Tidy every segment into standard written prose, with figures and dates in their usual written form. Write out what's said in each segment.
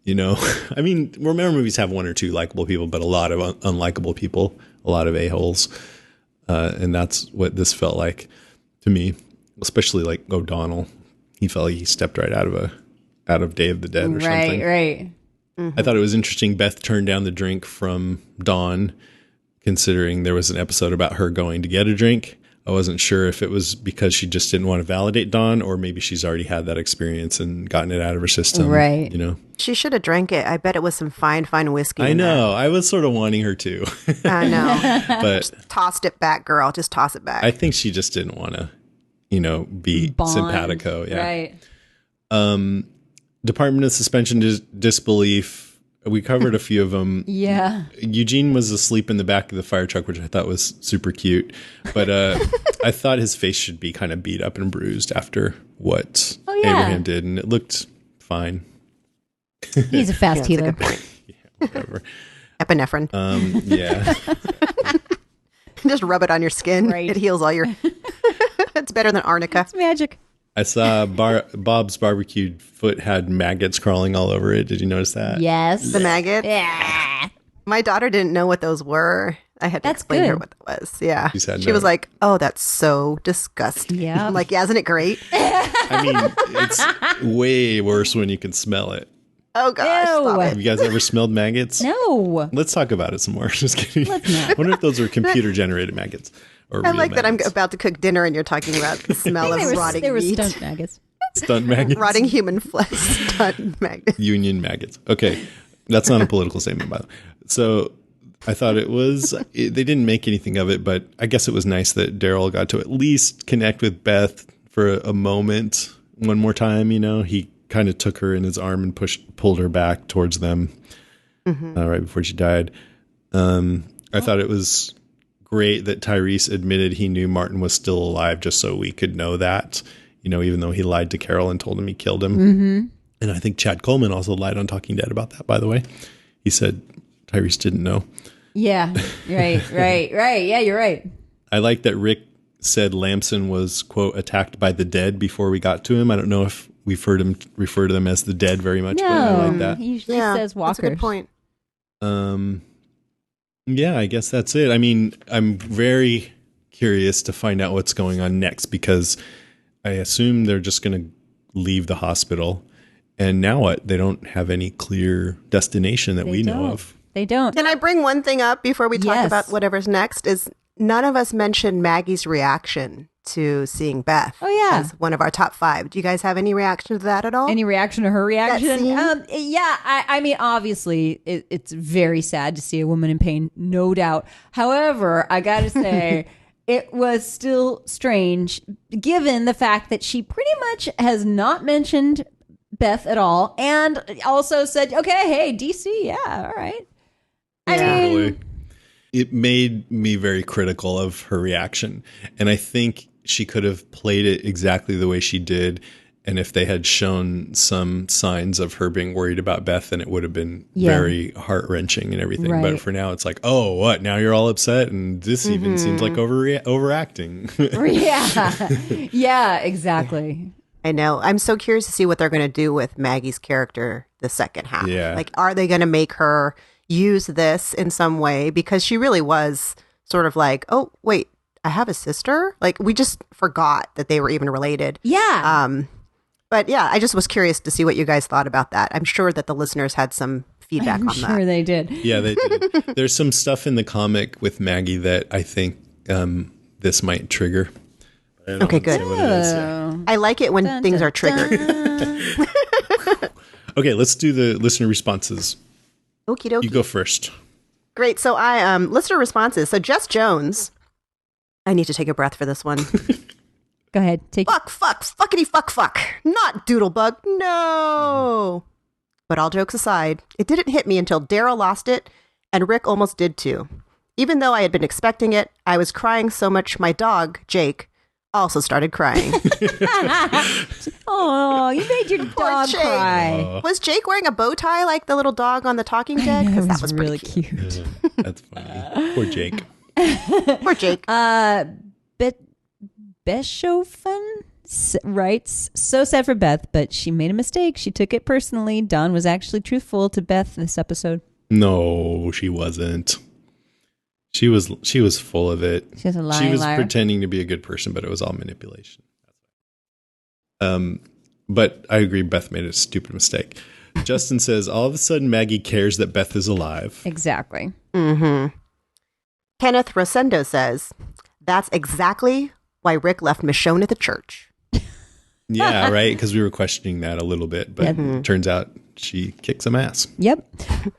You know, I mean, romance movies have one or two likable people, but a lot of unlikable people, a lot of a-holes. And that's what this felt like to me, especially like O'Donnell. He felt like he stepped right out of Day of the Dead or something. Right. I thought it was interesting. Beth turned down the drink from Dawn, considering there was an episode about her going to get a drink. I wasn't sure if it was because she just didn't want to validate Dawn, or maybe she's already had that experience and gotten it out of her system. Right. You know, she should have drank it. I bet it was some fine whiskey. I know. I was sort of wanting her to. I know. But just tossed it back, girl. Just toss it back. I think she just didn't want to, be Bond. simpatico. Yeah. Right. Department of Suspension Disbelief. We covered a few of them. Yeah. Eugene was asleep in the back of the fire truck, which I thought was super cute. But I thought his face should be kind of beat up and bruised after what Abraham did, and it looked fine. He's a fast healer. Yeah, whatever. Epinephrine. Yeah. Just rub it on your skin. Right. It heals all your... It's better than arnica. It's magic. I saw Bob's barbecued foot had maggots crawling all over it. Did you notice that? Yes. The maggot. Yeah. My daughter didn't know what those were. I had to explain to her good. what that was. Yeah. She was like, "Oh, that's so disgusting." Yeah. I'm like, yeah, isn't it great? I mean, it's way worse when you can smell it. Oh gosh. Stop Ew. it. Have you guys ever smelled maggots? No. Let's talk about it some more. Just kidding. Let's not. I wonder if those are computer generated maggots or I real like that I'm maggots. about to cook dinner and you're talking about the smell of rotting They were meat. stunt maggots. Stunt maggots. Rotting human flesh. Stunt maggot. Union maggots. Okay. That's not a political statement, by the way. So I thought they didn't make anything of it, but I guess it was nice that Daryl got to at least connect with Beth for a moment one more time. He kind of took her in his arm and pulled her back towards them right before she died. I thought it was great that Tyrese admitted he knew Martin was still alive just so we could know that, even though he lied to Carol and told him he killed him. Mm-hmm. And I think Chad Coleman also lied on Talking Dead about that, by the way. He said Tyrese didn't know. Yeah. Right. Yeah, you're right. I like that Rick said Lamson was, quote, attacked by the dead before we got to him. I don't know if we've heard him refer to them as the dead very much, but I like that. He usually says walkers. That's a good point. Yeah, I guess that's it. I mean, I'm very curious to find out what's going on next, because I assume they're just going to leave the hospital. And now what? They don't have any clear destination that we know of. They don't. Can I bring one thing up before we talk Yes. about whatever's next? Is none of us mentioned Maggie's reaction to seeing Beth. Oh, yeah. As one of our top 5. Do you guys have any reaction to that at all? Any reaction to her reaction? scene? I mean, obviously, it's very sad to see a woman in pain, no doubt. However, I got to say, it was still strange, given the fact that she pretty much has not mentioned Beth at all, and also said, okay, hey, DC, yeah, all right. I mean, Totally. It made me very critical of her reaction. And I think she could have played it exactly the way she did. And if they had shown some signs of her being worried about Beth, then it would have been very heart-wrenching and everything. Right. But for now, it's like, oh, what? Now you're all upset? And this even seems like overacting. yeah, exactly. I know. I'm so curious to see what they're going to do with Maggie's character the second half. Yeah. Like, are they going to make her use this in some way? Because she really was sort of like, oh, wait, I have a sister? Like, we just forgot that they were even related. Yeah. But yeah, I just was curious to see what you guys thought about that. I'm sure that the listeners had some feedback I'm on sure that. they did. Yeah, they did. There's some stuff in the comic with Maggie that I think this might trigger. I don't Okay, wanna say good. what it is, yeah. I like it when things are triggered. Okay, let's do the listener responses. Okie dokie. You go first. Great. So listener responses. So Jess Jones, I need to take a breath for this one. Go ahead. Take Fuckity fuck. Not Doodlebug. No. But all jokes aside, it didn't hit me until Daryl lost it, and Rick almost did too. Even though I had been expecting it, I was crying so much my dog, Jake, also started crying. Oh, you made your dog Jake. cry. Was Jake wearing a bow tie like the little dog on the Talking Dead? Because that was really pretty cute. cute. That's funny. Poor Jake. Poor Jake. Beshofen? writes, so sad for Beth, but she made a mistake. She took it personally. Dawn was actually truthful to Beth this episode. No, she wasn't. She was full of it. She was a liar. She was pretending to be a good person, but it was all manipulation. But I agree, Beth made a stupid mistake. Justin says, all of a sudden Maggie cares that Beth is alive. Exactly. Mm-hmm. Kenneth Rosendo says, that's exactly why Rick left Michonne at the church. Yeah, right? Because we were questioning that a little bit, but it turns out she kicks some ass. Yep.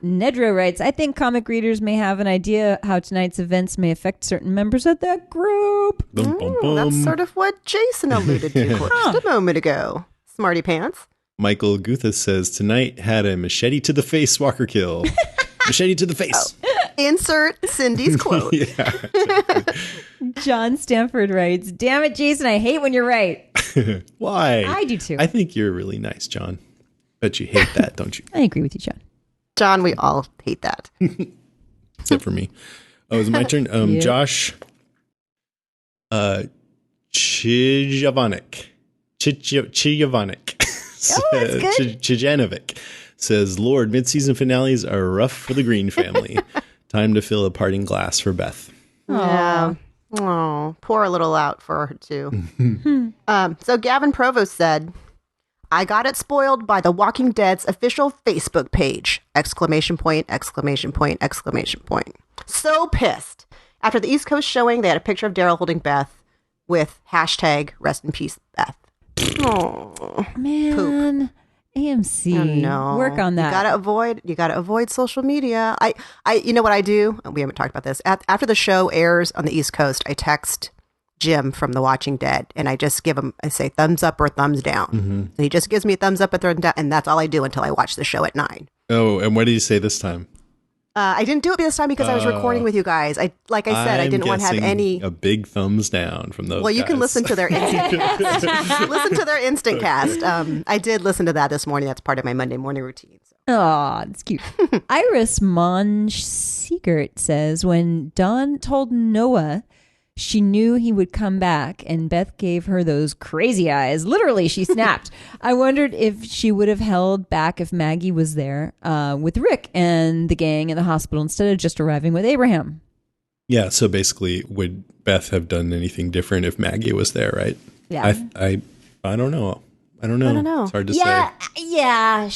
Nedro writes, I think comic readers may have an idea how tonight's events may affect certain members of that group. Boom, boom, boom. That's sort of what Jason alluded to just a moment ago. Smarty pants. Michael Guthas says, tonight had a machete to the face Walker kill. Machete to the face. Insert Cindy's quote. Yeah. John Stanford writes, damn it, Jason, I hate when you're right. Why? I do too. I think you're really nice, John. Bet you hate that, don't you? I agree with you, John. John, we all hate that. Except for me. Oh, is it my turn? Yeah. Josh Chijavanik. Chijanovic says, Lord, mid-season finales are rough for the Green family. Time to fill a parting glass for Beth. Yeah. Oh, pour a little out for her too. So Gavin Provost said, I got it spoiled by The Walking Dead's official Facebook page! Exclamation point, exclamation point, exclamation point. So pissed. After the East Coast showing, they had a picture of Daryl holding Beth with hashtag rest in peace, Beth. Oh, Man. AMC. Oh, no. Work on that. You gotta avoid social media. I you know what I do? We haven't talked about this. After the show airs on the East Coast, I text Jim from The Watching Dead and I just give him, I say thumbs up or thumbs down. And he just gives me a thumbs up or thumbs down, and that's all I do until I watch the show at 9. Oh, and what did you say this time? I didn't do it this time because I was recording with you guys. I didn't want to have any. A big thumbs down from those. Well, you guys. can listen to their instant cast. Listen to their instant cast. I did listen to that this morning. That's part of my Monday morning routine. So. Aw, that's cute. Iris Monge Siegert says, when Dawn told Noah she knew he would come back and Beth gave her those crazy eyes. Literally, she snapped. I wondered if she would have held back if Maggie was there with Rick and the gang in the hospital instead of just arriving with Abraham. Yeah, so basically, would Beth have done anything different if Maggie was there, right? Yeah. I don't know. I don't know. It's hard to say. Yeah.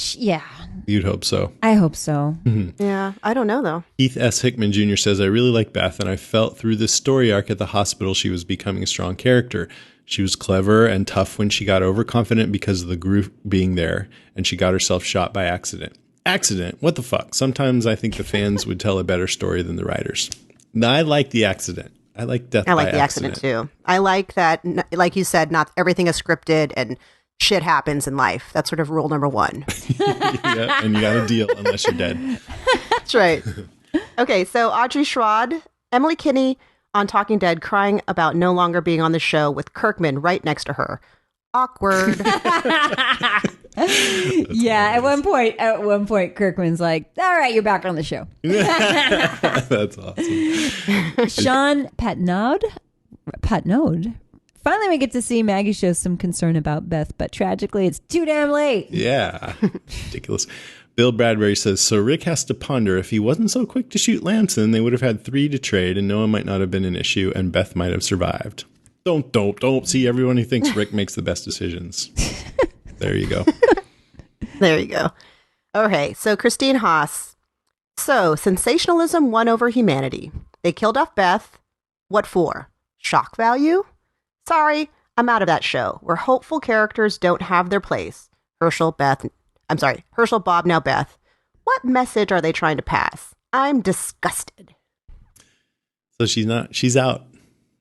You'd hope so. I hope so. Yeah, I don't know though. Keith S. Hickman Jr. says, I really like Beth, and I felt through this story arc at the hospital she was becoming a strong character. She was clever and tough when she got overconfident because of the group being there, and she got herself shot by accident. Accident? What the fuck? Sometimes I think the fans would tell a better story than the writers. No, I like the accident. I like death by accident. I like the accident too. I like that, like you said, not everything is scripted and shit happens in life. That's sort of rule number 1. Yeah, and you got to deal unless you're dead. That's right. Okay, so Audrey Schwad, Emily Kinney on Talking Dead crying about no longer being on the show with Kirkman right next to her. Awkward. Yeah, at one point, Kirkman's like, all right, you're back on the show. That's awesome. Sean Patnode. Finally, we get to see Maggie show some concern about Beth, but tragically, it's too damn late. Yeah. Ridiculous. Bill Bradbury says, so Rick has to ponder if he wasn't so quick to shoot Lamson, they would have had 3 to trade and Noah might not have been an issue and Beth might have survived. Don't see everyone who thinks Rick makes the best decisions. There you go. There you go. Okay, so Christine Haas. So, sensationalism won over humanity. They killed off Beth. What for? Shock value? Sorry, I'm out of that show, where hopeful characters don't have their place. Herschel, Bob, now Beth. What message are they trying to pass? I'm disgusted. So she's out.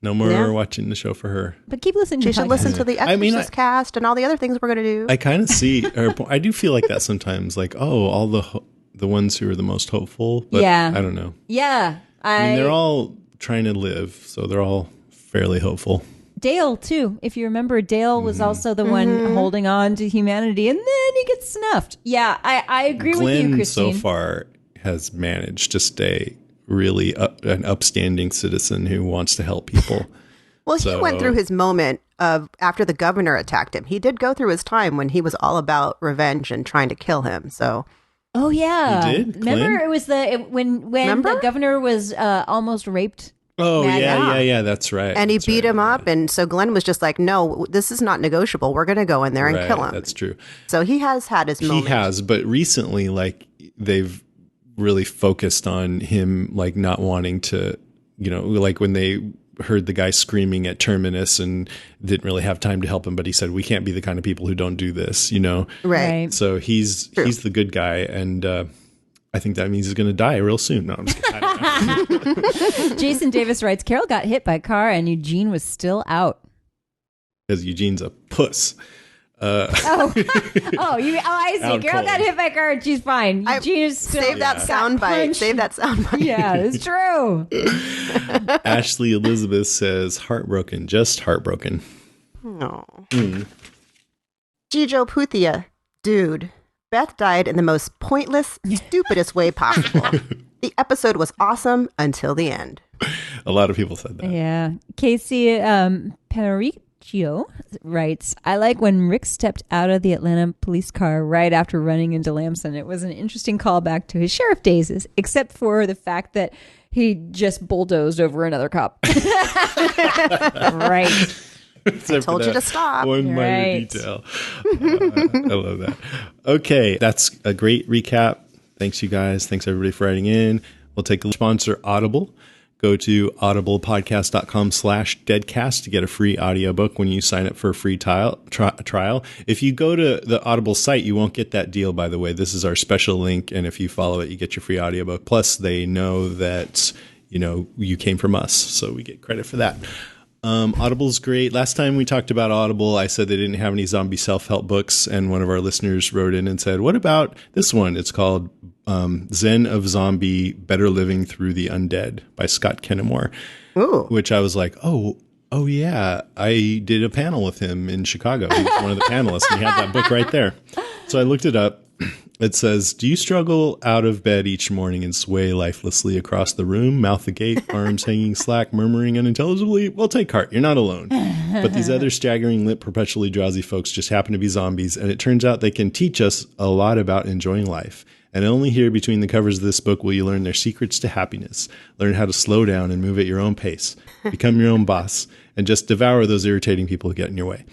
No more watching the show for her. But keep listening to She should listen to the Exorcist cast and all the other things we're going to do. I kind of see her. I do feel like that sometimes. Like, all the ones who are the most hopeful. But yeah. I don't know. Yeah. I mean, they're all trying to live, so they're all fairly hopeful. Dale, too. If you remember, Dale was also the one holding on to humanity, and then he gets snuffed. Yeah, I agree with you, Christine. So far has managed to stay really an upstanding citizen who wants to help people. Well, he went through his moment of after the governor attacked him. He did go through his time when he was all about revenge and trying to kill him. So, oh yeah, he did? Remember Glenn? it was when the governor was almost raped. Oh, Mad yeah, that's right. and he That's beat right, him up, and so Glenn was just like, "No, this is not negotiable. We're going to go in there and Right, kill him." That's true. So he has had his moment. He has, but recently, like, they've really focused on him, like, not wanting to, like when they heard the guy screaming at Terminus and didn't really have time to help him, but he said, we can't be the kind of people who don't do this, Right. So he's the good guy, and I think that means he's going to die real soon. No, I'm just kidding. I don't know. Jason Davis writes, Carol got hit by a car and Eugene was still out. Because Eugene's a puss. I see. Carol got hit by a car and she's fine. Eugene is still Save that sound bite. Save that sound bite. Yeah, it's true. Ashley Elizabeth says, heartbroken, just heartbroken. No. Gijo Puthia, dude. Beth died in the most pointless, stupidest way possible. The episode was awesome until the end. A lot of people said that. Yeah. Casey Penriccio writes, I like when Rick stepped out of the Atlanta police car right after running into Lamson. It was an interesting callback to his sheriff days, except for the fact that he just bulldozed over another cop. Right. I told you to stop. One minor detail. I love that. Okay, that's a great recap. Thanks, you guys. Thanks, everybody, for writing in. We'll take a sponsor, Audible. Go to audiblepodcast.com/deadcast to get a free audiobook when you sign up for a free trial. If you go to the Audible site, you won't get that deal, by the way. This is our special link, and if you follow it, you get your free audiobook. Plus, they know that you came from us, so we get credit for that. Audible's great. Last time we talked about Audible, I said they didn't have any zombie self-help books, and one of our listeners wrote in and said, what about this one? It's called Zen of Zombie, Better Living Through the Undead by Scott Kennemore. Ooh. Which I was like, oh yeah, I did a panel with him in Chicago. He was one of the panelists, and he had that book right there. So I looked it up. It says, do you struggle out of bed each morning and sway lifelessly across the room, mouth agape, arms hanging slack, murmuring unintelligibly? Well, take heart. You're not alone. But these other staggering lit, perpetually drowsy folks just happen to be zombies, and it turns out they can teach us a lot about enjoying life. And only here between the covers of this book will you learn their secrets to happiness, learn how to slow down and move at your own pace, become your own boss, and just devour those irritating people who get in your way.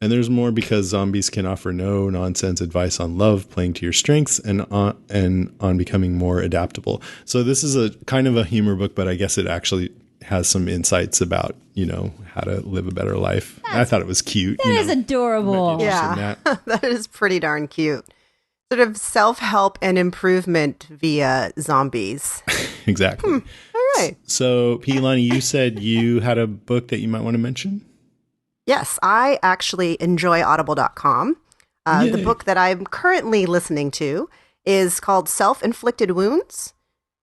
And there's more because zombies can offer no nonsense advice on love, playing to your strengths, and on becoming more adaptable. So this is a kind of a humor book, but I guess it actually has some insights about, how to live a better life. I thought it was cute. That is adorable. Yeah, that is pretty darn cute. Sort of self-help and improvement via zombies. Exactly. All right. So, Pilani, you said you had a book that you might want to mention? Yes, I actually enjoy audible.com. The book that I'm currently listening to is called Self-Inflicted Wounds,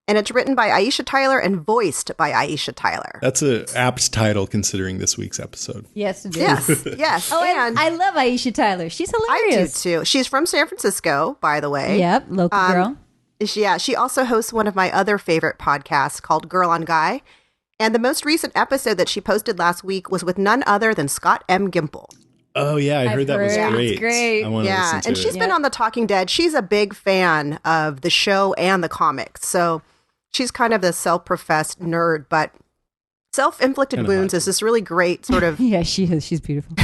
and it's written by Aisha Tyler and voiced by Aisha Tyler. That's an apt title considering this week's episode. Yes, it is. Yes. Oh, and I love Aisha Tyler. She's hilarious. I do too. She's from San Francisco, by the way. Yep, local girl. She also hosts one of my other favorite podcasts called Girl on Guy. And the most recent episode that she posted last week was with none other than Scott M. Gimple. Oh, yeah. I heard that was great. It's great. I want to listen to and it. she's been on The Talking Dead. She's a big fan of the show and the comics. So she's kind of the self-professed nerd, but Self-Inflicted Kind of Wounds hot. is this really great sort of... Yeah, she is. She's beautiful.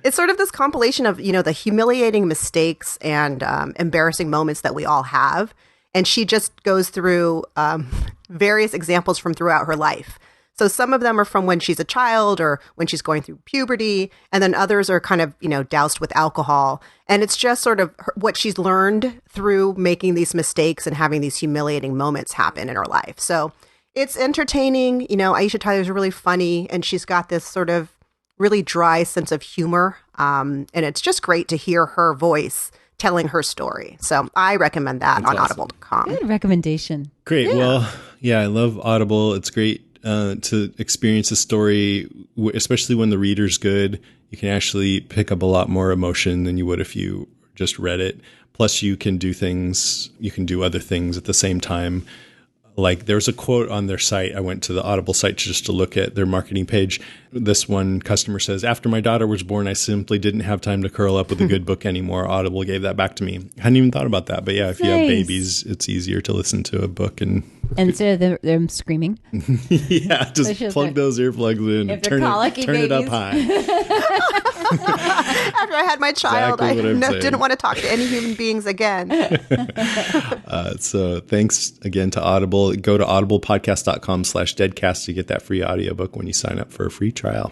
It's sort of this compilation of, the humiliating mistakes and embarrassing moments that we all have. And she just goes through various examples from throughout her life. So some of them are from when she's a child or when she's going through puberty. And then others are kind of, doused with alcohol. And it's just sort of what she's learned through making these mistakes and having these humiliating moments happen in her life. So it's entertaining. Aisha Tyler's really funny, and she's got this sort of really dry sense of humor. And it's just great to hear her voice telling her story. So I recommend that on audible.com. Good recommendation. Great. Yeah. Well, yeah, I love Audible. It's great to experience a story, especially when the reader's good. You can actually pick up a lot more emotion than you would if you just read it. Plus, you can do other things at the same time. Like there's a quote on their site. I went to the Audible site just to look at their marketing page. This one customer says, "After my daughter was born, I simply didn't have time to curl up with a good book anymore. Audible gave that back to me." I hadn't even thought about that. But yeah, if you have babies, it's easier to listen to a book. And instead of them screaming. Yeah, just plug those earplugs in and turn it up high. After I had my child, exactly I didn't want to talk to any human beings again. So thanks again to Audible. Go to audiblepodcast.com/deadcast to get that free audiobook when you sign up for a free trial.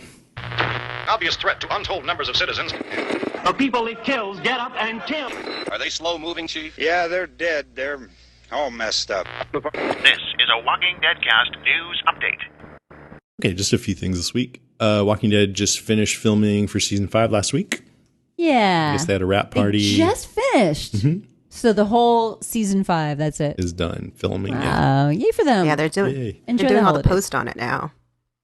Obvious threat to untold numbers of citizens. The people it kills get up and kill. Are they slow-moving, Chief? Yeah, they're dead. They're all messed up. This is a Walking Deadcast news update. Okay, just a few things this week. Walking Dead just finished filming for season 5 last week. Yeah. I guess they had a wrap party. They just finished. Mm-hmm. So the whole season 5, that's it. Is done filming. Wow, yay for them. Yeah, they're doing all the post on it now.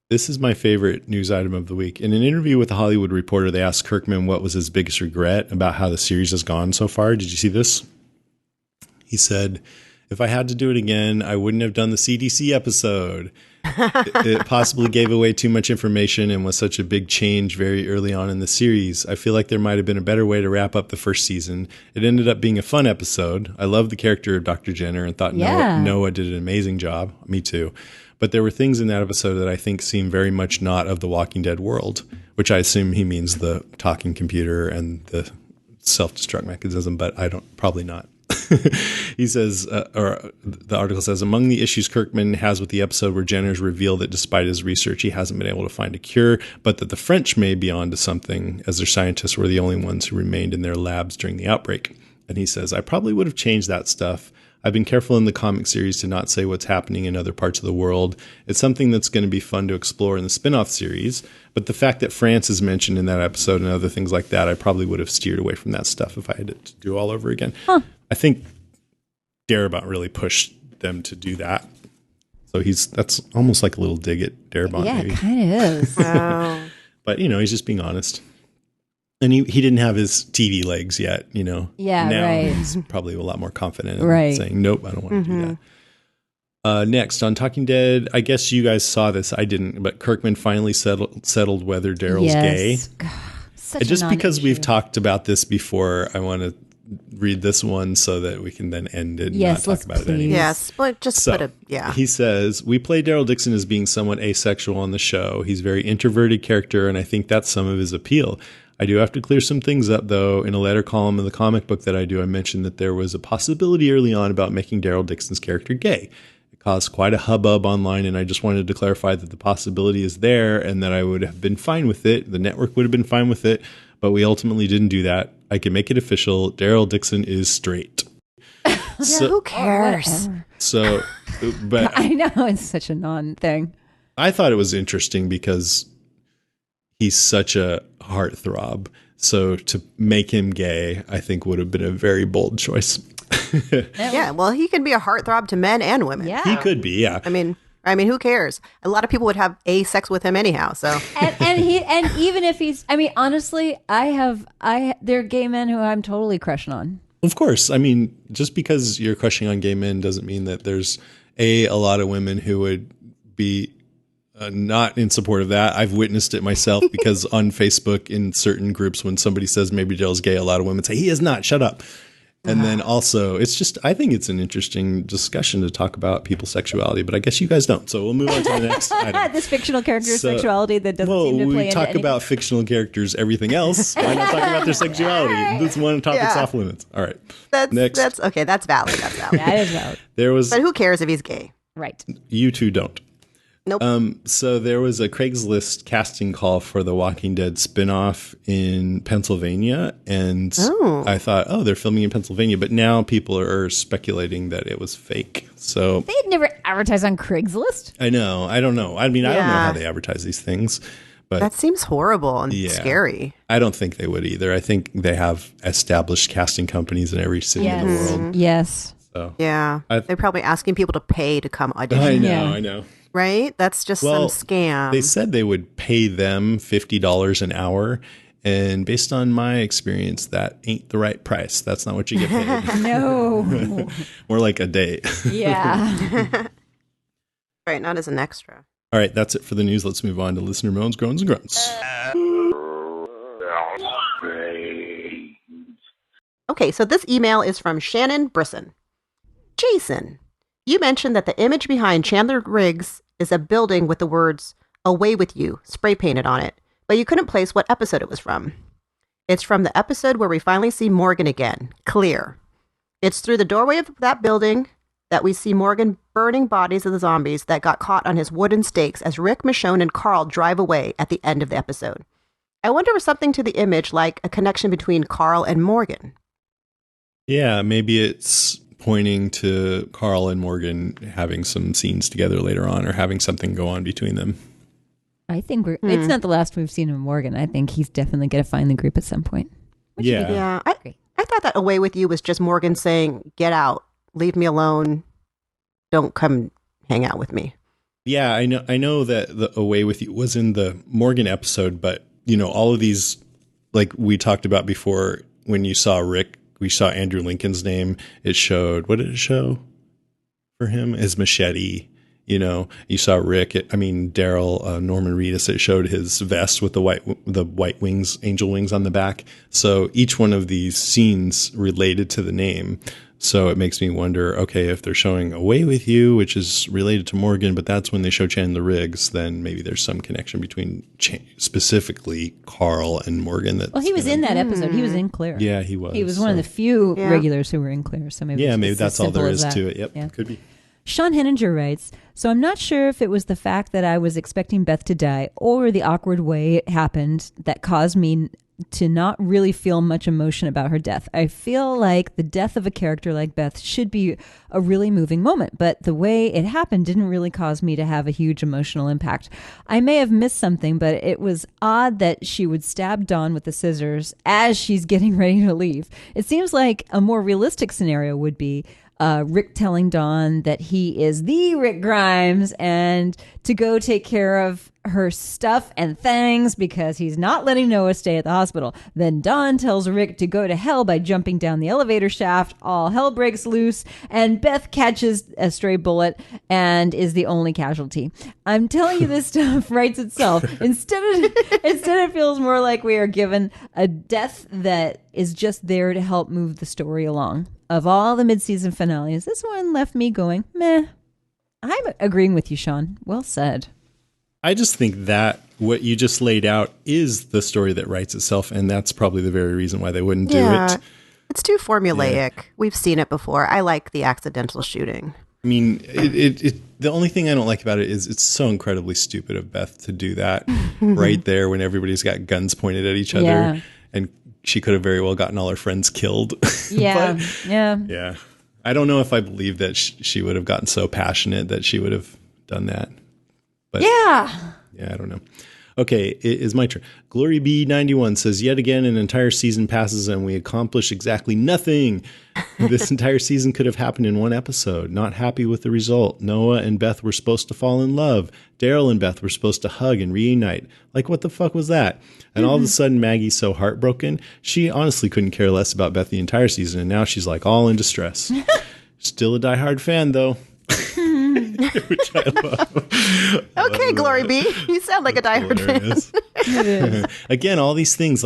This is my favorite news item of the week. In an interview with the Hollywood Reporter, they asked Kirkman what was his biggest regret about how the series has gone so far. Did you see this? He said, "If I had to do it again, I wouldn't have done the CDC episode. It possibly gave away too much information and was such a big change very early on in the series. I feel like there might have been a better way to wrap up the first season. It ended up being a fun episode. I love the character of Dr. Jenner and thought Noah did an amazing job. Me too. But there were things in that episode that I think seem very much not of the Walking Dead world," which I assume he means the talking computer and the self-destruct mechanism, but probably not. He says, or the article says, among the issues Kirkman has with the episode were Jenner's reveal that despite his research, he hasn't been able to find a cure, but that the French may be onto something, as their scientists were the only ones who remained in their labs during the outbreak. And he says, "I probably would have changed that stuff. I've been careful in the comic series to not say what's happening in other parts of the world. It's something that's going to be fun to explore in the spin-off series. But the fact that France is mentioned in that episode and other things like that, I probably would have steered away from that stuff if I had to do all over again." Huh. I think Darabont really pushed them to do that. So that's almost like a little dig at Darabont. Yeah, maybe. It kind of is. Wow. But, he's just being honest. And he didn't have his TV legs yet, Yeah, now right. he's probably a lot more confident in saying, nope, I don't want to do that. Next, on Talking Dead, I guess you guys saw this. I didn't, but Kirkman finally settled whether Daryl's gay. God, just because we've talked about this before, I want to read this one so that we can then end it and not talk about it anymore. Yes, but He says, "We play Daryl Dixon as being somewhat asexual on the show. He's a very introverted character, and I think that's some of his appeal. I do have to clear some things up, though. In a letter column in the comic book that I do, I mentioned that there was a possibility early on about making Daryl Dixon's character gay. It caused quite a hubbub online, and I just wanted to clarify that the possibility is there and that I would have been fine with it. The network would have been fine with it, but we ultimately didn't do that. I can make it official. Daryl Dixon is straight." Who cares? So, but I know it's such a non-thing. I thought it was interesting because he's such a heartthrob. So to make him gay, I think would have been a very bold choice. Yeah, well, he can be a heartthrob to men and women. Yeah. He could be, yeah. I mean, who cares? A lot of people would have sex with him anyhow. So, and even if he's, honestly, there are gay men who I'm totally crushing on. Of course. I mean, just because you're crushing on gay men doesn't mean that there's a lot of women who would be not in support of that. I've witnessed it myself because on Facebook in certain groups, when somebody says maybe Daryl's gay, a lot of women say, "He is not, shut up." And then also, I think it's an interesting discussion to talk about people's sexuality, but I guess you guys don't. So we'll move on to the next item. This fictional character's sexuality that doesn't seem to play we into talk anything. about fictional characters, everything else. Why not talk about their sexuality? This one topic's off limits. All right. Next. That's okay. That's valid. That's valid. That is valid. But who cares if he's gay? Right. You two don't. Nope. So there was a Craigslist casting call for the Walking Dead spinoff in Pennsylvania. And I thought, they're filming in Pennsylvania. But now people are speculating that it was fake. So They had never advertised on Craigslist. I know. I don't know. I mean, I don't know how they advertise these things. But that seems horrible and scary. I don't think they would either. I think they have established casting companies in every city in the world. Yes. So Yeah. They're probably asking people to pay to come audition. I know. Right? That's just some scam. They said they would pay them $50 an hour. And based on my experience, that ain't the right price. That's not what you get paid. No. More like a day. Yeah. Right, not as an extra. All right, that's it for the news. Let's move on to listener moans, groans, and grunts. Okay, so this email is from Shannon Brisson. Jason, you mentioned that the image behind Chandler Riggs is a building with the words "Away with You" spray painted on it, but you couldn't place what episode it was from. It's from the episode where we finally see Morgan again, Clear. It's through the doorway of that building that we see Morgan burning bodies of the zombies that got caught on his wooden stakes as Rick, Michonne, and Carl drive away at the end of the episode. I wonder if something to the image like a connection between Carl and Morgan. Yeah, maybe it's pointing to Carl and Morgan having some scenes together later on or having something go on between them. I think it's not the last we've seen of Morgan. I think he's definitely going to find the group at some point. Yeah. I thought that "Away with You" was just Morgan saying, "Get out, leave me alone, don't come hang out with me." Yeah, I know that the "Away with You" was in the Morgan episode, but all of these, like we talked about before, when you saw Rick, we saw Andrew Lincoln's name. It showed, what did it show for him? His machete. You saw Rick. Daryl, Norman Reedus. It showed his vest with the white wings, angel wings on the back. So each one of these scenes related to the name. So it makes me wonder, okay, if they're showing "Away with You," which is related to Morgan, but that's when they show Chandler Riggs, then maybe there's some connection between specifically Carl and Morgan. Well, he was in that episode. He was in Clear. Yeah, he was. He was one of the few regulars who were in Clear. So maybe that's all there is to it. Yep, yeah. Could be. Sean Henninger writes, so I'm not sure if it was the fact that I was expecting Beth to die or the awkward way it happened that caused me to not really feel much emotion about her death. I feel like the death of a character like Beth should be a really moving moment, but the way it happened didn't really cause me to have a huge emotional impact. I may have missed something, but it was odd that she would stab Dawn with the scissors as she's getting ready to leave. It seems like a more realistic scenario would be Rick telling Dawn that he is the Rick Grimes and to go take care of her stuff and things because he's not letting Noah stay at the hospital. Then Dawn tells Rick to go to hell by jumping down the elevator shaft. All hell breaks loose and Beth catches a stray bullet and is the only casualty. I'm telling you, this stuff writes itself. Instead it feels more like we are given a death that is just there to help move the story along. Of all the mid-season finales, this one left me going, meh. I'm agreeing with you, Sean. Well said. I just think that what you just laid out is the story that writes itself, and that's probably the very reason why they wouldn't do it. It's too formulaic. Yeah. We've seen it before. I like the accidental shooting. I mean, the only thing I don't like about it is it's so incredibly stupid of Beth to do that right there when everybody's got guns pointed at each other, and she could have very well gotten all her friends killed. Yeah, yeah. I don't know if I believe that she would have gotten so passionate that she would have done that. But yeah, I don't know. Okay, it is my turn. Glory B91 says, yet again, an entire season passes and we accomplish exactly nothing. This entire season could have happened in one episode. Not happy with the result. Noah and Beth were supposed to fall in love. Daryl and Beth were supposed to hug and reunite. Like, what the fuck was that? And all of a sudden, Maggie's so heartbroken. She honestly couldn't care less about Beth the entire season. And now she's like all in distress. Still a diehard fan, though. Which I love. Okay, Glory B. You sound like a diehard fan. Again, all these things,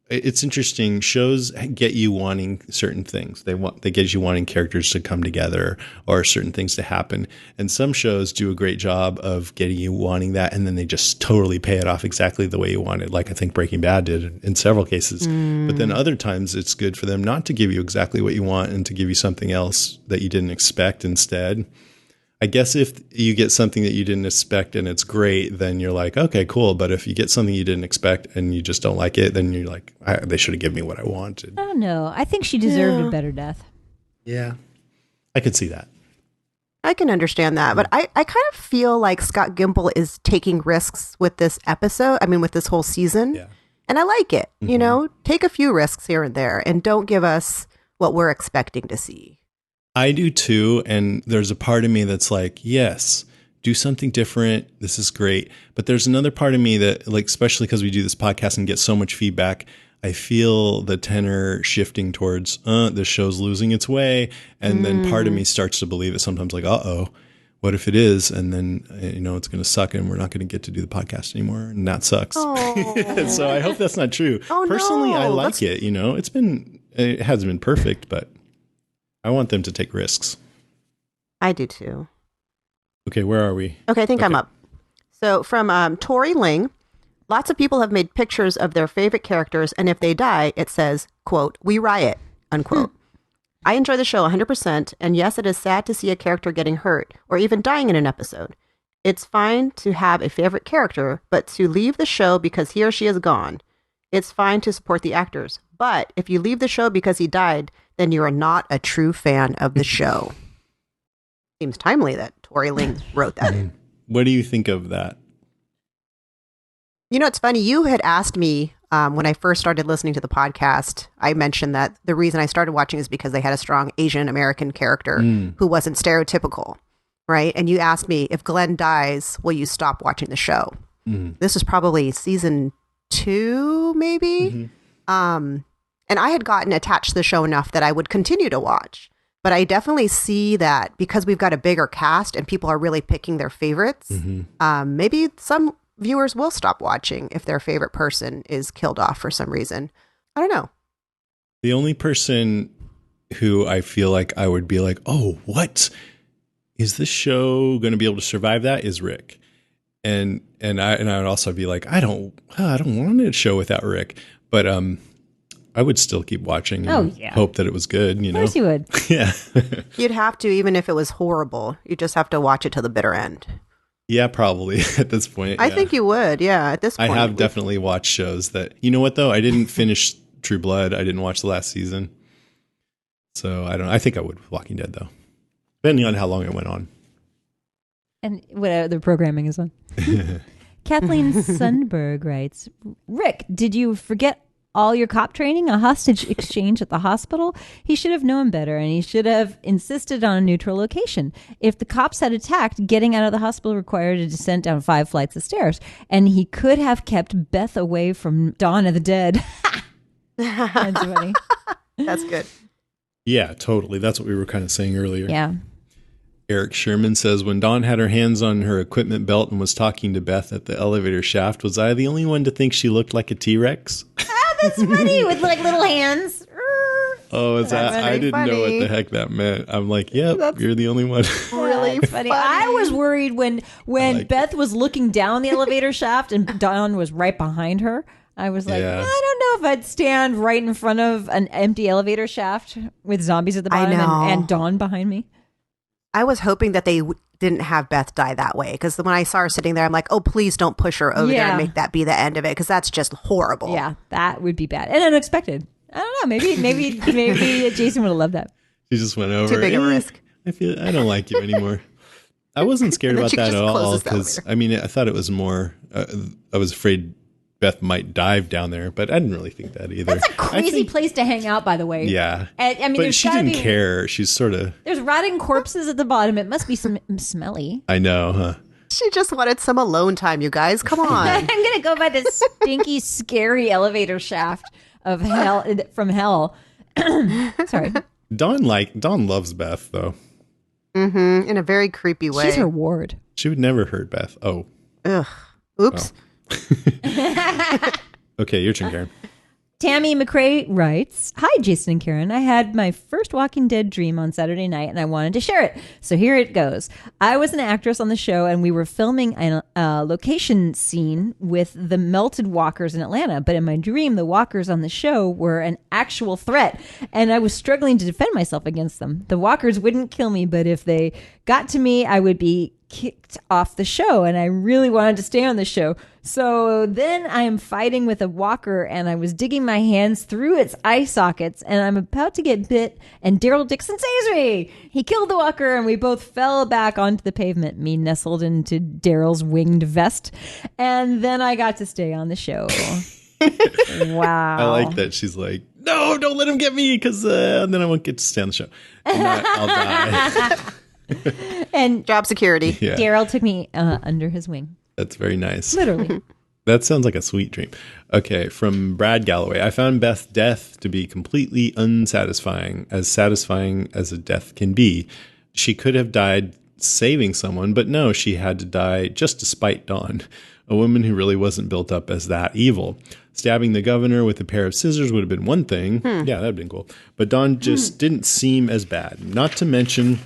it's interesting. Shows get you wanting certain things. They get you wanting characters to come together or certain things to happen. And some shows do a great job of getting you wanting that, and then they just totally pay it off exactly the way you wanted. Like I think Breaking Bad did in several cases. But then other times it's good for them not to give you exactly what you want and to give you something else that you didn't expect instead. I guess if you get something that you didn't expect and it's great, then you're like, okay, cool. But if you get something you didn't expect and you just don't like it, then you're like, they should have given me what I wanted. I don't know. I think she deserved a better death. Yeah, I could see that. I can understand that. But I kind of feel like Scott Gimple is taking risks with this episode. I mean, with this whole season. Yeah. And I like it. Mm-hmm. You know, take a few risks here and there and don't give us what we're expecting to see. I do too, and there's a part of me that's like, yes, do something different. This is great. But there's another part of me that, like, especially because we do this podcast and get so much feedback, I feel the tenor shifting towards, this show's losing its way. And then part of me starts to believe it sometimes, like, what if it is? And then, it's going to suck and we're not going to get to do the podcast anymore. And that sucks. Oh. So I hope that's not true. Oh, Personally, no. I like it. It hasn't been perfect, but I want them to take risks. I do too. Okay, where are we? Okay, I think I'm up. So from Tori Ling, lots of people have made pictures of their favorite characters, and if they die, it says, quote, "We riot," unquote. I enjoy the show 100%, and yes, it is sad to see a character getting hurt or even dying in an episode. It's fine to have a favorite character, but to leave the show because he or she is gone. It's fine to support the actors, but if you leave the show because he died, then you are not a true fan of the show. Seems timely that Tori Ling wrote that in. What do you think of that? You know, it's funny. You had asked me when I first started listening to the podcast, I mentioned that the reason I started watching is because they had a strong Asian American character who wasn't stereotypical, right? And you asked me, if Glenn dies, will you stop watching the show? This was probably season 2, maybe. And I had gotten attached to the show enough that I would continue to watch. But I definitely see that because we've got a bigger cast and people are really picking their favorites, maybe some viewers will stop watching if their favorite person is killed off for some reason. I don't know. The only person who I feel like I would be like, oh, what? Is this show going to be able to survive that? Is Rick. And I would also be like, I don't want a show without Rick. But I would still keep watching and hope that it was good. Of course you would. Yeah. You'd have to, even if it was horrible. You just have to watch it to the bitter end. Yeah, probably at this point. I think you would. Yeah, at this point. I have definitely watched shows that, you know what though? I didn't finish True Blood. I didn't watch the last season. So I don't know. I think I would with Walking Dead though. Depending on how long it went on. And what other programming is on. Kathleen Sundberg writes, Rick, did you forget all your cop training, a hostage exchange at the hospital? He should have known better, and he should have insisted on a neutral location. If the cops had attacked, getting out of the hospital required a descent down 5 flights of stairs, and he could have kept Beth away from Dawn of the Dead. That's funny. That's good. Yeah, totally. That's what we were kind of saying earlier. Yeah. Eric Sherman says, when Dawn had her hands on her equipment belt and was talking to Beth at the elevator shaft, was I the only one to think she looked like a T-Rex? That's funny, with like little hands. Oh, is that? I didn't know what funny. the heck that meant. I'm like, yep, you're the only one. Really funny. I was worried when like Beth was looking down the elevator shaft and Dawn was right behind her. I was like, Yeah. I don't know if I'd stand right in front of an empty elevator shaft with zombies at the bottom know. and Dawn behind me. I was hoping that they didn't have Beth die that way, because when I saw her sitting there, I'm like, oh, please don't push her over there and make that be the end of it, because that's just horrible. Yeah, that would be bad and unexpected. I don't know. Maybe Jason would have loved that. She just went over. Too big of a risk. I don't like you anymore. I wasn't scared And then about she that just at all closes the because elevator. I thought it was more. I was afraid Beth might dive down there, but I didn't really think that either. That's a crazy place to hang out, by the way. Yeah, And, I mean, but there's she gotta didn't be- care. She's sort of. There's rotting corpses at the bottom. It must be smelly. I know, huh? She just wanted some alone time, you guys. Come on. I'm gonna go by this stinky, scary elevator shaft of hell from hell. Sorry, Dawn loves Beth though. In a very creepy way. she's her ward. She would never hurt Beth. Oh, Ugh. Oops. okay, your turn, Karen. Tammy McRae writes, Hi, Jason and Karen. I had my first Walking Dead dream on Saturday night and I wanted to share it. So here it goes. I was an actress on the show and we were filming a location scene with the melted walkers in Atlanta. But in my dream, the walkers on the show were an actual threat and I was struggling to defend myself against them. The walkers wouldn't kill me, but if they got to me, I would be kicked off the show and I really wanted to stay on the show. So then I'm fighting with a walker and I was digging my hands through its eye sockets and I'm about to get bit and Daryl Dixon saves me. He killed the walker and we both fell back onto the pavement, me nestled into Daryl's winged vest. And then I got to stay on the show. Wow. I like that she's like, no, don't let him get me because then I won't get to stay on the show. And I'll die. And Job security. Yeah, Daryl took me under his wing. that's very nice. Literally. That sounds like a sweet dream. Okay, from Brad Galloway. I found Beth's death to be completely unsatisfying as a death can be. She could have died saving someone, but no, she had to die just to spite Dawn, a woman who really wasn't built up as that evil. Stabbing the governor with a pair of scissors would have been one thing. Yeah, that'd have been cool. But Dawn just didn't seem as bad. Not to mention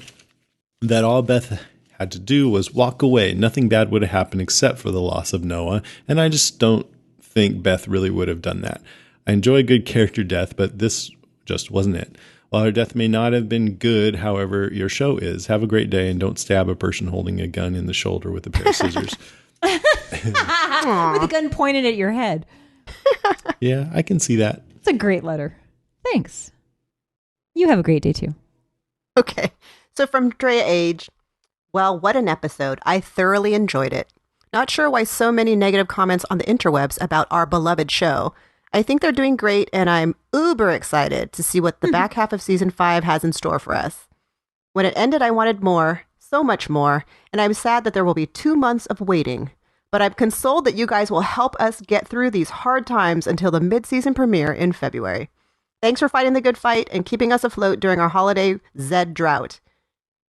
that all Beth had to do was walk away. Nothing bad would have happened except for the loss of Noah, and I just don't think Beth really would have done that. I enjoy a good character death, but this just wasn't it. While her death may not have been good, however, your show is. Have a great day, and don't stab a person holding a gun in the shoulder with a pair of scissors. With a gun pointed at your head. Yeah, I can see that. It's a great letter. Thanks. You have a great day too. Okay. So from Drea Age, well, what an episode. I thoroughly enjoyed it. Not sure why so many negative comments on the interwebs about our beloved show. I think they're doing great, and I'm uber excited to see what the back half of season 5 has in store for us. When it ended, I wanted more, so much more, and I'm sad that there will be 2 months of waiting. But I'm consoled that you guys will help us get through these hard times until the mid-season premiere in February. Thanks for fighting the good fight and keeping us afloat during our holiday Zed drought.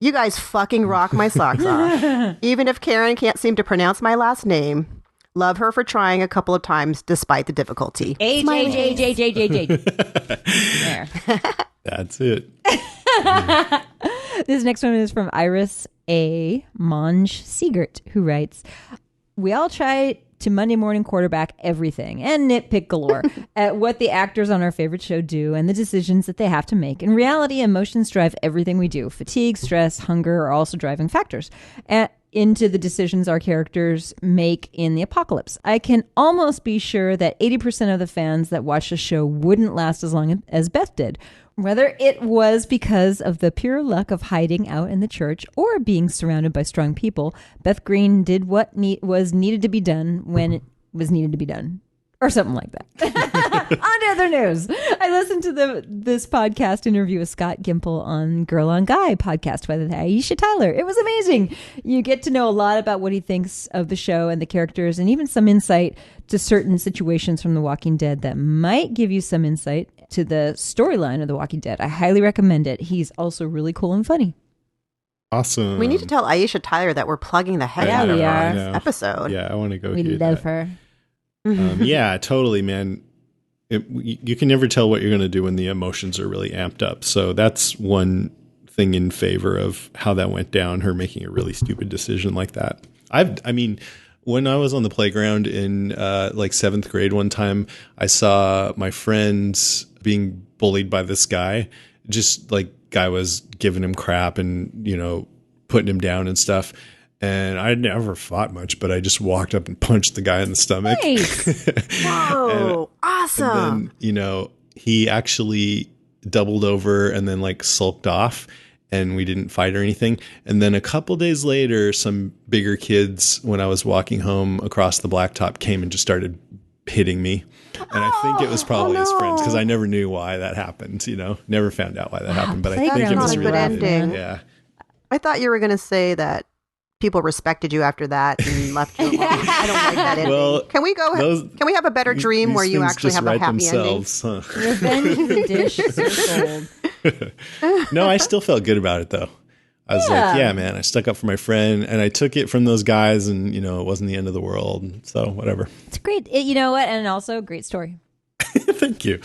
You guys fucking rock my socks off. Even if Karen can't seem to pronounce my last name, love her for trying a couple of times despite the difficulty. H. There. That's it. This next one is from Iris A. Monge Siegert, who writes, we all try to Monday morning quarterback everything and nitpick galore at what the actors on our favorite show do and the decisions that they have to make. In reality, emotions drive everything we do. Fatigue, stress, hunger are also driving factors into the decisions our characters make in the apocalypse. I can almost be sure that 80% of the fans that watch the show wouldn't last as long as Beth did. Whether it was because of the pure luck of hiding out in the church or being surrounded by strong people, Beth Green did what was needed to be done when it was needed to be done. Or something like that. On to other news. I listened to this podcast interview with Scott Gimple on Girl on Guy podcast by Aisha Tyler. It was amazing. You get to know a lot about what he thinks of the show and the characters, and even some insight to certain situations from The Walking Dead that might give you some insight to the storyline of The Walking Dead. I highly recommend it. He's also really cool and funny. Awesome. We need to tell Aisha Tyler that we're plugging the heck out of her this episode. Yeah, I want to go We hear love that. her. Yeah, totally, man. You can never tell what you're going to do when the emotions are really amped up. So that's one thing in favor of how that went down, her making a really stupid decision like that. I mean, when I was on the playground in like 7th grade one time, I saw my friends being bullied by this guy. Just like guy was giving him crap and, you know, putting him down and stuff. And I never fought much, but I just walked up and punched the guy in the stomach. Nice. Whoa, awesome. And then, you know, he actually doubled over and then like sulked off, and we didn't fight or anything. And then a couple days later, some bigger kids, when I was walking home across the blacktop, came and just started hitting me. And I think it was probably his friends, because I never knew why that happened, you know, never found out why that happened. But I think it was not a really good ending. Yeah. I thought you were going to say that people respected you after that and left you alone. I don't like that ending. Well, can we have a better dream These where you things actually just have a write happy themselves, ending? huh? Revenge is a dish so cold. No, I still felt good about it though. I was like, yeah, man, I stuck up for my friend and I took it from those guys, and, you know, it wasn't the end of the world. So whatever. It's great. You know what? And also, great story. Thank you.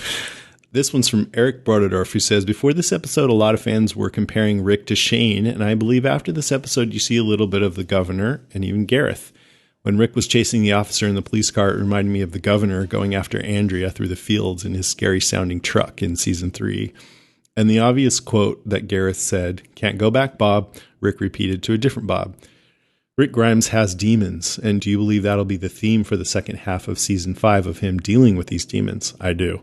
This one's from Eric Brodendorf, who says, before this episode, a lot of fans were comparing Rick to Shane, and I believe after this episode, you see a little bit of the governor and even Gareth. When Rick was chasing the officer in the police car, it reminded me of the governor going after Andrea through the fields in his scary-sounding truck in season 3. And the obvious quote that Gareth said, "Can't go back, Bob," Rick repeated to a different Bob. Rick Grimes has demons, and do you believe that'll be the theme for the second half of season 5 of him dealing with these demons? I do.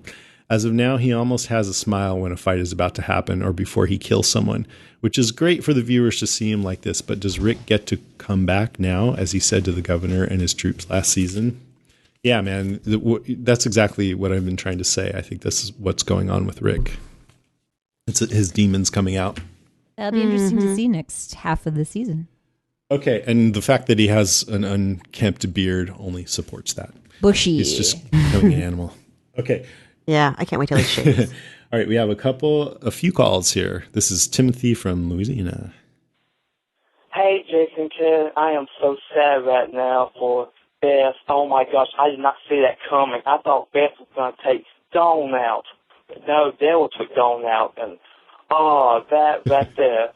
As of now, he almost has a smile when a fight is about to happen or before he kills someone, which is great for the viewers to see him like this. But does Rick get to come back now, as he said to the governor and his troops last season? Yeah, man, that's exactly what I've been trying to say. I think this is what's going on with Rick. It's his demons coming out. That'll be interesting to see next half of the season. Okay, and the fact that he has an unkempt beard only supports that. Bushy. He's just becoming an animal. Okay. Yeah, I can't wait till he shaves. All right, we have a few calls here. This is Timothy from Louisiana. Hey, Morgan kid. I am so sad right now for Beth. Oh my gosh, I did not see that coming. I thought Beth was going to take Dawn out. But no, Daryl took Dawn out. And, that right there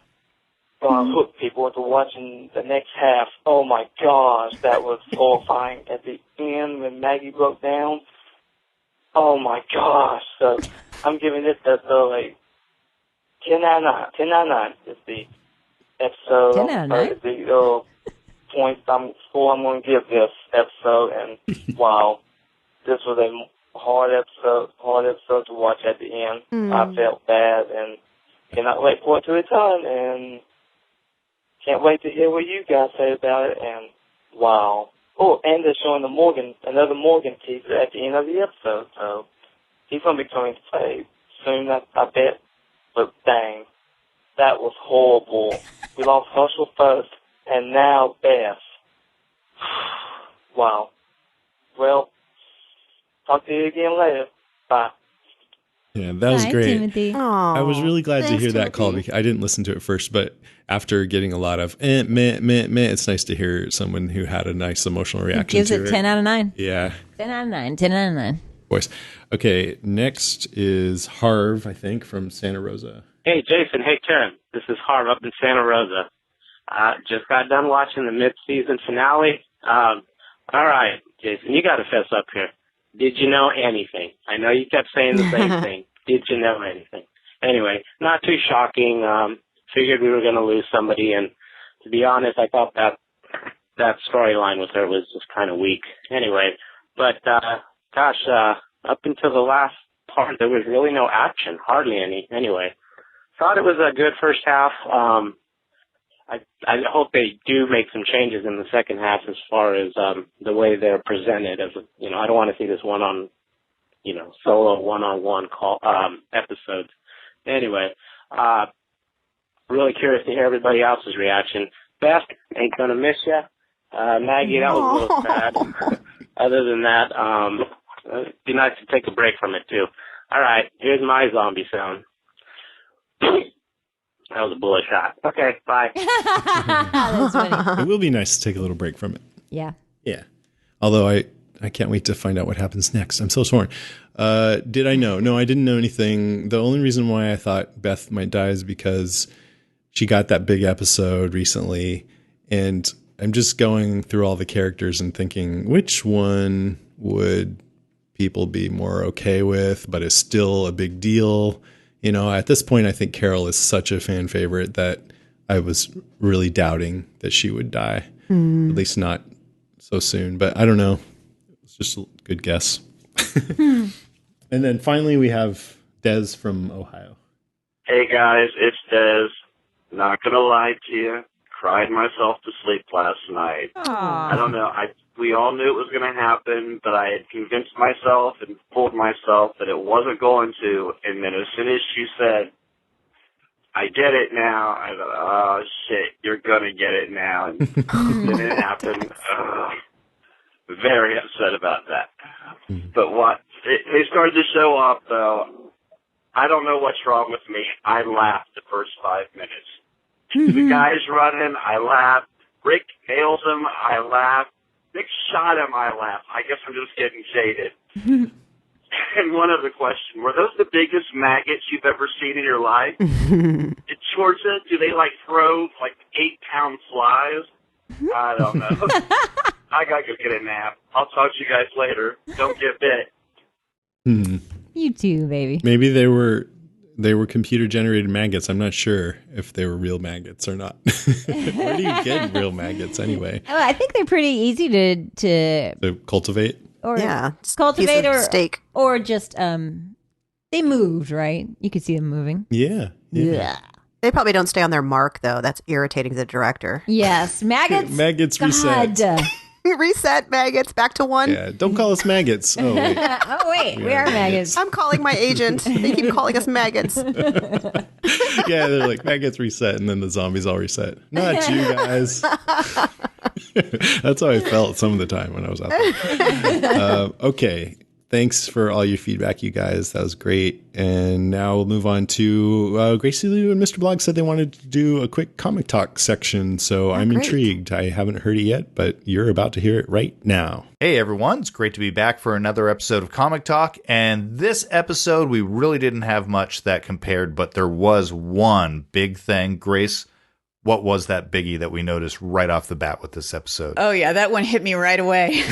going to hook people into watching the next half. Oh my gosh, that was horrifying. At the end, when Maggie broke down, oh my gosh. So I'm giving this like 10 out of 9. 10 out of 9 is the episode. 10 out of 9? The score I'm going to give this episode. And wow, this was a hard episode to watch at the end. I felt bad and cannot wait for it to return. And can't wait to hear what you guys say about it. And wow. Oh, and they're showing another Morgan teaser at the end of the episode. So he's going to be coming to play soon, I bet. But dang, that was horrible. We lost Herschel first, and now Beth. Wow. Well, talk to you again later. Bye. Yeah, that was Hi, great. Timothy. I was really glad to hear that call. Because I didn't listen to it first, but after getting a lot of meh, it's nice to hear someone who had a nice emotional reaction Gives to it 10 out of 9. Yeah. 10 out of 9. 10 out of 9. Voice. Okay, next is Harv, I think, from Santa Rosa. Hey, Jason. Hey, Karen. This is Harv up in Santa Rosa. Just got done watching the mid-season finale. All right, Jason, you got to fess up here. Did you know anything? I know you kept saying the same thing. Did you know anything? Anyway, not too shocking. Figured we were going to lose somebody, and to be honest, I thought that storyline with her was just kind of weak. Anyway, but up until the last part, there was really no action, hardly any. Anyway, thought it was a good first half. I hope they do make some changes in the second half as far as the way they're presented. As I don't want to see this solo one-on-one call episodes. Anyway, really curious to hear everybody else's reaction. Beth, ain't gonna miss you. Maggie, that was a little sad. Other than that, it'd be nice to take a break from it too. All right, here's my zombie sound. That was a bullet shot. Okay, bye. That's funny. It will be nice to take a little break from it. Yeah. Yeah. Although I can't wait to find out what happens next. I'm so torn. Did I know? No, I didn't know anything. The only reason why I thought Beth might die is because she got that big episode recently. And I'm just going through all the characters and thinking, which one would people be more okay with, but is still a big deal? At this point, I think Carol is such a fan favorite that I was really doubting that she would die. At least not so soon. But I don't know. It's just a good guess. And then finally, we have Des from Ohio. Hey, guys. It's Des. Not going to lie to you. Cried myself to sleep last night. Aww. I don't know. We all knew it was going to happen, but I had convinced myself and told myself that it wasn't going to. And then as soon as she said, I get it now, I thought, oh, shit, you're going to get it now. And then it happened. Very upset about that. But they started to show up, though. I don't know what's wrong with me. I laughed the first 5 minutes. The guy's running, I laughed. Rick hails him, I laughed. Nick shot him, I laughed. I guess I'm just getting jaded. And one other question, were those the biggest maggots you've ever seen in your life? In Georgia, do they throw 8-pound flies? I don't know. I gotta go get a nap. I'll talk to you guys later. Don't get bit. You too, baby. Maybe they were computer generated maggots. I'm not sure if they were real maggots or not. Where do you get real maggots anyway? Oh, I think they're pretty easy to cultivate. Or just cultivate piece of or steak. Or just they moved, right? You could see them moving. Yeah. They probably don't stay on their mark though. That's irritating to the director. Yes, maggots. Maggots reset. Reset maggots back to 1. Yeah, don't call us maggots. Oh wait. Oh wait, we are maggots. I'm calling my agent. They keep calling us maggots. Yeah, they're like maggots reset, and then the zombies all reset. Not you guys. That's how I felt some of the time when I was out there. Okay, Thanks for all your feedback, you guys. That was great. And now we'll move on to Gracie Lou and Mr. Blog said they wanted to do a quick comic talk section. So I'm great. intrigued. I haven't heard it yet, but you're about to hear it right now. Hey, everyone. It's great to be back for another episode of Comic Talk. And this episode, we really didn't have much that compared, but there was one big thing. Grace, what was that biggie that we noticed right off the bat with this episode? Oh, yeah, that one hit me right away.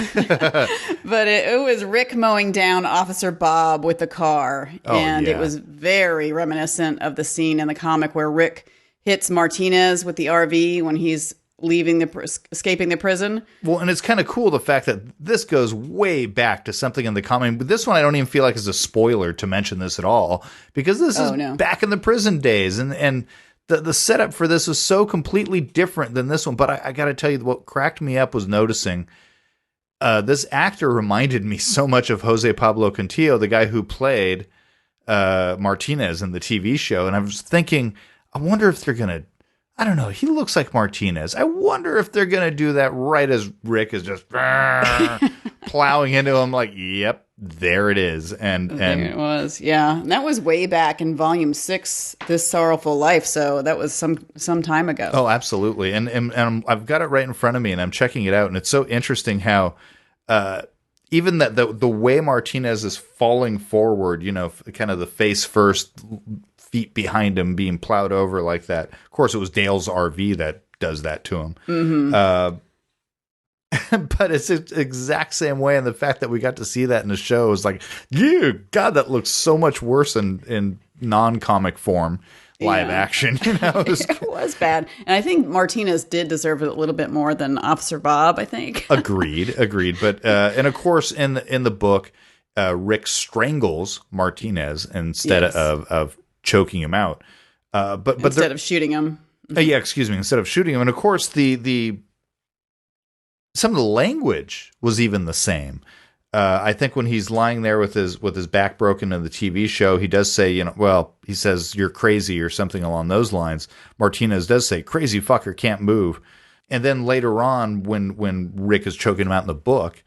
But it was Rick mowing down Officer Bob with the car. And it was very reminiscent of the scene in the comic where Rick hits Martinez with the RV when he's escaping the prison. Well, and it's kind of cool the fact that this goes way back to something in the comic. But this one I don't even feel like is a spoiler to mention this at all, because this is back in the prison days. And the setup for this was so completely different than this one. But I got to tell you, what cracked me up was noticing this actor reminded me so much of Jose Pablo Cantillo, the guy who played Martinez in the TV show. And I was thinking, I wonder if they're going to, I don't know, he looks like Martinez. I wonder if they're going to do that right as Rick is just plowing into him like, yep. There it is. And there it was. Yeah. And that was way back in volume 6, This Sorrowful Life. So that was some time ago. Oh, absolutely. And I've got it right in front of me and I'm checking it out. And it's so interesting how even that the way Martinez is falling forward, you know, kind of the face first, feet behind him being plowed over like that. Of course, it was Dale's RV that does that to him. Mm-hmm. But it's the exact same way, and the fact that we got to see that in the show is like, yeah, God, that looks so much worse in non-comic form, live action. You know, it was bad, and I think Martinez did deserve it a little bit more than Officer Bob. I think. Agreed. But and of course, in the book, Rick strangles Martinez instead of choking him out. But instead of shooting him. Instead of shooting him, and of course the some of the language was even the same. I think when he's lying there with his back broken in the TV show, he does say, he says, "You're crazy," or something along those lines. Martinez does say, "Crazy fucker, can't move." And then later on, when Rick is choking him out in the book,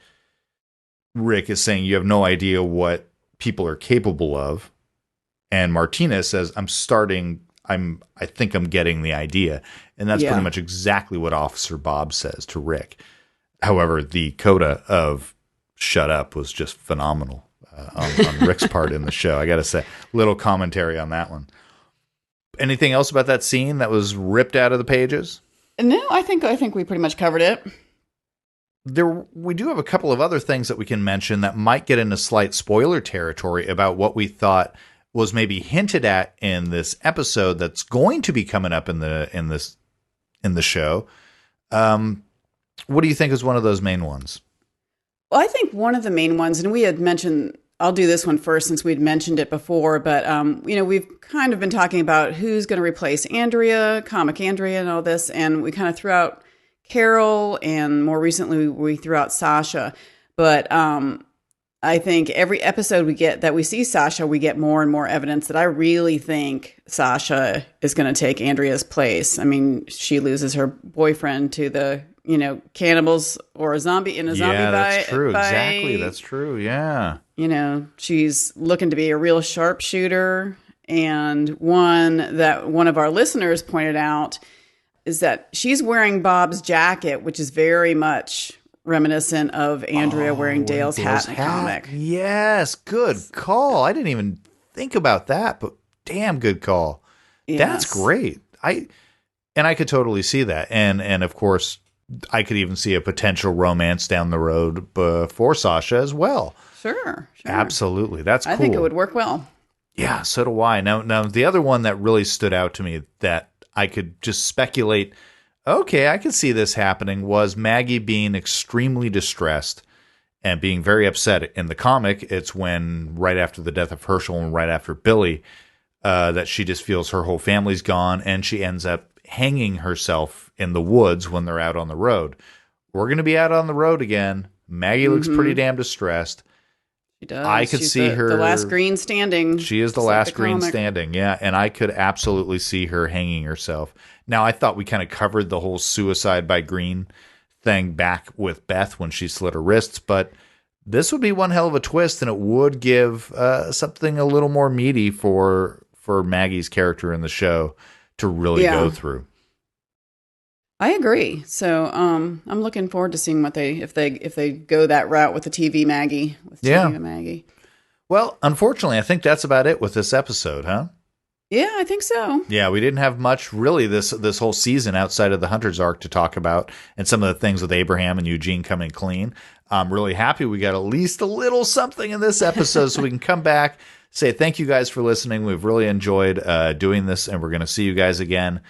Rick is saying, "You have no idea what people are capable of." And Martinez says, I think I'm getting the idea. And that's pretty much exactly what Officer Bob says to Rick. However, the coda of "shut up" was just phenomenal on Rick's part in the show. I got to say, little commentary on that one. Anything else about that scene that was ripped out of the pages? No, I think we pretty much covered it. We do have a couple of other things that we can mention that might get into slight spoiler territory about what we thought was maybe hinted at in this episode that's going to be coming up in the show. What do you think is one of those main ones? Well, I think one of the main ones, and we had mentioned, I'll do this one first since we'd mentioned it before, but, we've kind of been talking about who's going to replace Andrea, comic Andrea and all this, and we kind of threw out Carol, and more recently we threw out Sasha. But I think every episode we get that we see Sasha, we get more and more evidence that I really think Sasha is going to take Andrea's place. I mean, she loses her boyfriend to the cannibals or a zombie in a zombie bite. Yeah, that's true. Exactly. That's true. Yeah. She's looking to be a real sharpshooter. And one of our listeners pointed out is that she's wearing Bob's jacket, which is very much reminiscent of Andrea wearing Dale's hat in the comic. Yes. Good call. I didn't even think about that, but damn good call. Yes. That's great. I could totally see that. And of course, I could even see a potential romance down the road for Sasha as well. Sure. Absolutely. That's cool. I think it would work well. Yeah, so do I. Now, the other one that really stood out to me that I could just speculate, okay, I could see this happening, was Maggie being extremely distressed and being very upset. In the comic, it's when right after the death of Herschel and right after Billy, that she just feels her whole family's gone, and she ends up hanging herself in the woods when they're out on the road. We're going to be out on the road again. Maggie looks pretty damn distressed. She does. I could see her. The last green standing. She is the last green standing, yeah. And I could absolutely see her hanging herself. Now, I thought we kind of covered the whole suicide by Green thing back with Beth when she slit her wrists, but this would be one hell of a twist, and it would give something a little more meaty for Maggie's character in the show to really go through. I agree. So I'm looking forward to seeing what if they go that route with the TV Maggie. With TV Maggie. Well, unfortunately, I think that's about it with this episode, huh? Yeah, I think so. Yeah, we didn't have much really this whole season outside of the Hunter's arc to talk about, and some of the things with Abraham and Eugene coming clean. I'm really happy we got at least a little something in this episode, so we can come back, say thank you guys for listening. We've really enjoyed doing this, and we're going to see you guys again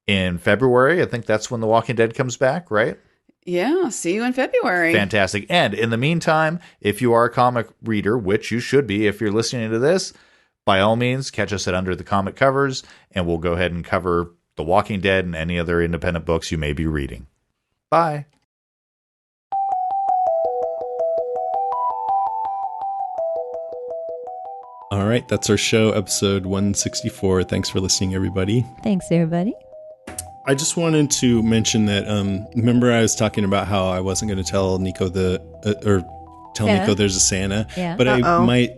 in February. I think that's when The Walking Dead comes back, right? Yeah, see you in February. Fantastic. And in the meantime, if you are a comic reader, which you should be if you're listening to this, by all means, catch us at Under the Comic Covers, and we'll go ahead and cover The Walking Dead and any other independent books you may be reading. Bye. All right, that's our show, episode 164. Thanks for listening, everybody. Thanks, everybody. I just wanted to mention that, remember I was talking about how I wasn't going to tell Nico Nico there's a Santa, but I might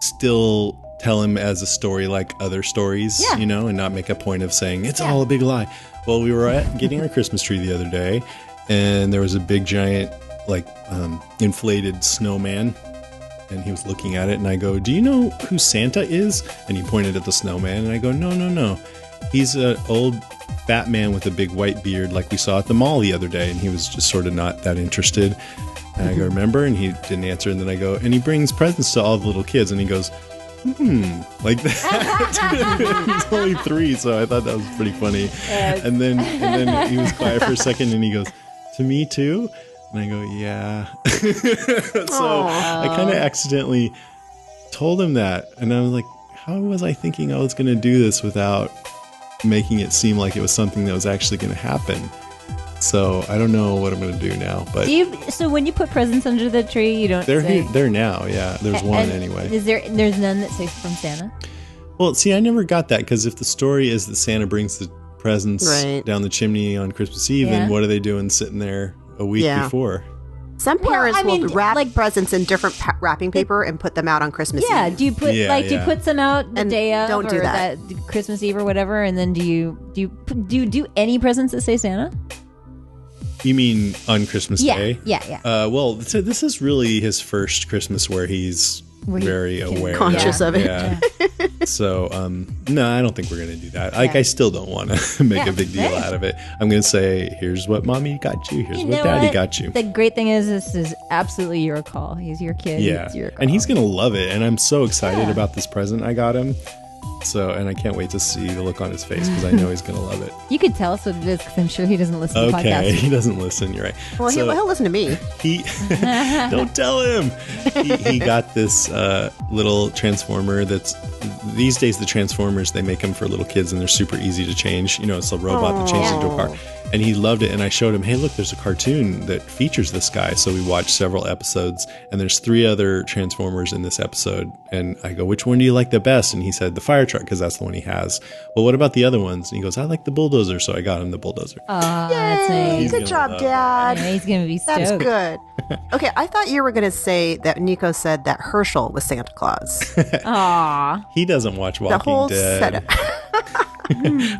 still tell him as a story like other stories, and not make a point of saying it's all a big lie. Well, we were getting our Christmas tree the other day, and there was a big giant, inflated snowman, and he was looking at it, and I go, do you know who Santa is? And he pointed at the snowman, and I go, no. He's an old fat man with a big white beard like we saw at the mall the other day, and he was just sort of not that interested. And I go, remember? And he didn't answer, and then I go, and he brings presents to all the little kids, and he goes, like that. He's only 3, so I thought that was pretty funny. And then he was quiet for a second, and he goes, to me too? And I go, yeah. So I kind of accidentally told him that, and I was like, how was I thinking I was going to do this without making it seem like it was something that was actually going to happen? So I don't know what I'm going to do now. But so when you put presents under the tree, you don't they're say... They're now, yeah. There's one anyway. There's none that say from Santa? Well, see, I never got that, because if the story is that Santa brings the presents down the chimney on Christmas Eve, then what are they doing sitting there a week before? Some parents will wrap presents in different wrapping paper and put them out on Christmas Eve. Do you put do you put some out the day of, don't do or that Christmas Eve or whatever, and then do you do any presents that say Santa? You mean on Christmas Day? Yeah. Well, so this is really his first Christmas where he's very aware, conscious of it. Yeah. So, no, I don't think we're going to do that. Like, I still don't want to make a big deal out of it. I'm going to say, here's what mommy got you. Here's what daddy got you. The great thing is, this is absolutely your call. He's your kid. Yeah. It's your call. And he's going to love it. And I'm so excited about this present I got him. So, and I can't wait to see the look on his face, because I know he's going to love it. You could tell us what it is, because I'm sure he doesn't listen to podcasts. Okay, he doesn't listen. You're right. Well, he'll listen to me. Don't tell him. He got this little transformer that's, these days the Transformers, they make them for little kids, and they're super easy to change. It's a robot that changes into a car. And he loved it, and I showed him, hey, look, there's a cartoon that features this guy. So we watched several episodes, and there's 3 other Transformers in this episode. And I go, which one do you like the best? And he said the fire truck, because that's the one he has. Well, what about the other ones? And he goes, I like the bulldozer. So I got him the bulldozer. That's nice. Good job, Dad. Yeah, he's going to be stoked. That's good. Okay, I thought you were going to say that Nico said that Herschel was Santa Claus. Aw. He doesn't watch Walking Dead.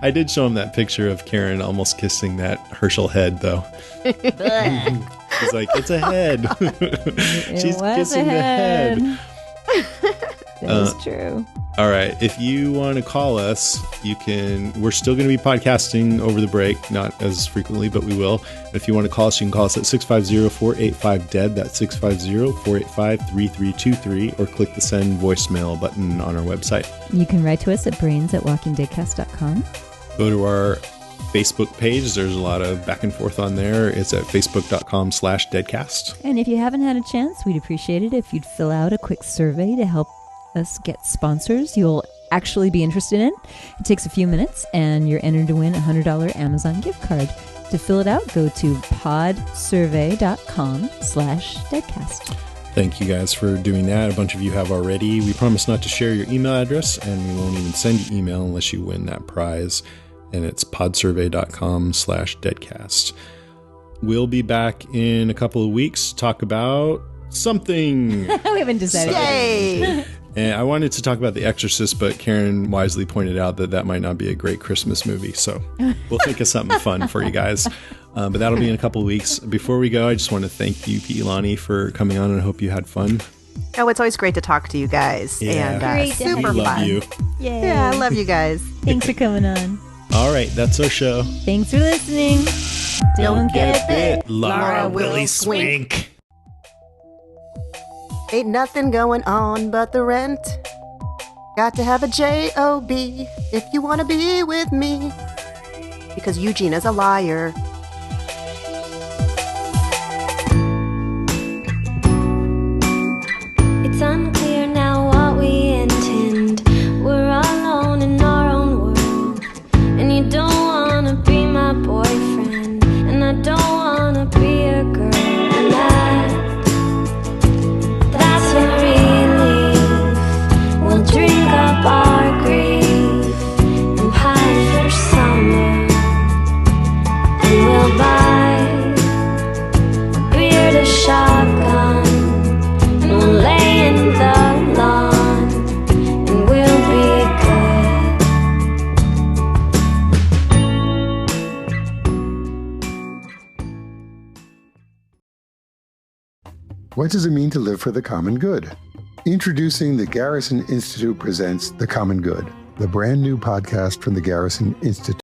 I did show him that picture of Karen almost kissing that Herschel head, though. He's like, it's a head. She's kissing the head. That is true. All right. If you want to call us, you can. We're still going to be podcasting over the break, not as frequently, but we will. If you want to call us, you can call us at 650-485-DEAD. That's 650-485-3323, or click the send voicemail button on our website. You can write to us at brains@walkingdeadcast.com. Go to our Facebook page. There's a lot of back and forth on there. It's at facebook.com/deadcast. And if you haven't had a chance, we'd appreciate it if you'd fill out a quick survey to help us get sponsors you'll actually be interested in. It takes a few minutes, and you're entered to win a $100 Amazon gift card. To fill it out, go to podsurvey.com/deadcast. Thank you guys for doing that. A bunch of you have already. We promise not to share your email address, and we won't even send you email unless you win that prize. And it's podsurvey.com/deadcast. We'll be back in a couple of weeks to talk about something. We haven't decided. Yay! And I wanted to talk about The Exorcist, but Karen wisely pointed out that might not be a great Christmas movie. So we'll think of something fun for you guys. But that'll be in a couple of weeks. Before we go, I just want to thank you, Pete Ilani, for coming on, and I hope you had fun. Oh, it's always great to talk to you guys. Yeah. And Great to super have We love fun. you. Yay. Yeah, I love you guys. Thanks for coming on. All right, that's our show. Thanks for listening. Don't get bit. Laura will Willie swink. Swink. Ain't nothing going on but the rent. Got to have a J-O-B if you want to be with me. Because Eugene is a liar. It's unclear now what we intend. We're alone in our own world. And you don't wanna be my boyfriend. And I don't wanna be a girl. And that's a relief. We'll drink up our grief and hide for summer. And we'll buy a beard, a shotgun. And we'll lay in the lawn. And we'll be What does it mean to live for the common good? Introducing the Garrison Institute presents The Common Good, the brand new podcast from the Garrison Institute.